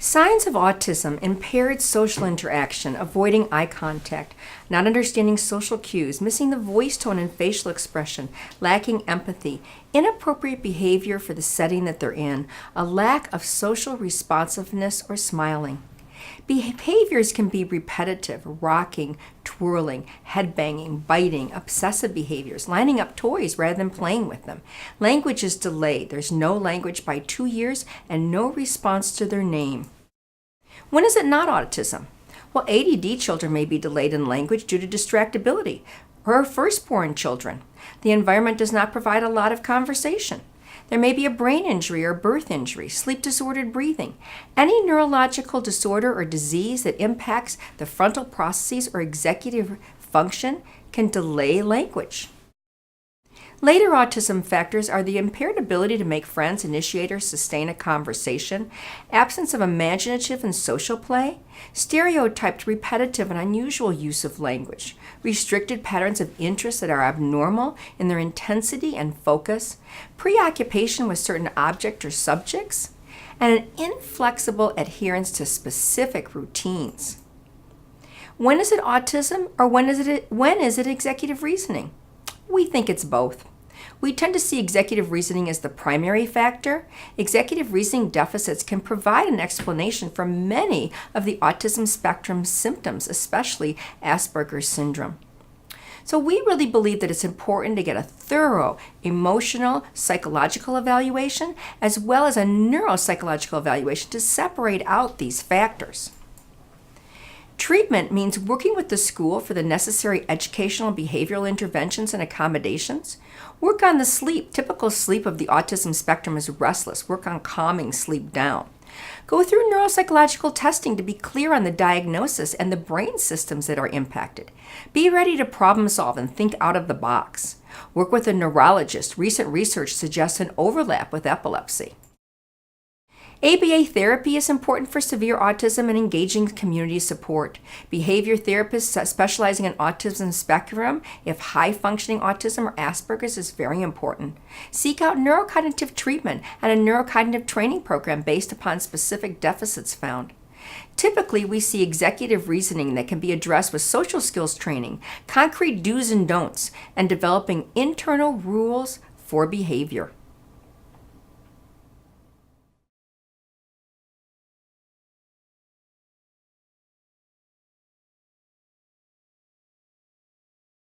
Signs of autism: impaired social interaction, avoiding eye contact, not understanding social cues, missing the voice tone and facial expression, lacking empathy, inappropriate behavior for the setting that they're in, a lack of social responsiveness or smiling. Behaviors can be repetitive: rocking, twirling, headbanging, biting, obsessive behaviors, lining up toys rather than playing with them. Language is delayed. There's no language by 2 years and no response to their name. When is it not autism? Well, ADD children may be delayed in language due to distractibility, or firstborn children. The environment does not provide a lot of conversation. There may be a brain injury or birth injury, sleep-disordered breathing. Any neurological disorder or disease that impacts the frontal processes or executive function can delay language. Later autism factors are the impaired ability to make friends, initiate or sustain a conversation, absence of imaginative and social play, stereotyped, repetitive, and unusual use of language, restricted patterns of interest that are abnormal in their intensity and focus, preoccupation with certain objects or subjects, and an inflexible adherence to specific routines. When is it autism, or when is it executive reasoning? We think it's both. We tend to see executive reasoning as the primary factor. Executive reasoning deficits can provide an explanation for many of the autism spectrum symptoms, especially Asperger's syndrome. So we really believe that it's important to get a thorough emotional, psychological evaluation as well as a neuropsychological evaluation to separate out these factors. Treatment means working with the school for the necessary educational behavioral interventions and accommodations. Work on the sleep. Typical sleep of the autism spectrum is restless. Work on calming sleep down. Go through neuropsychological testing to be clear on the diagnosis and the brain systems that are impacted. Be ready to problem solve and think out of the box. Work with a neurologist. Recent research suggests an overlap with epilepsy. ABA therapy is important for severe autism and engaging community support. Behavior therapists specializing in autism spectrum, if high-functioning autism or Asperger's, is very important. Seek out neurocognitive treatment and a neurocognitive training program based upon specific deficits found. Typically, we see executive reasoning that can be addressed with social skills training, concrete do's and don'ts, and developing internal rules for behavior.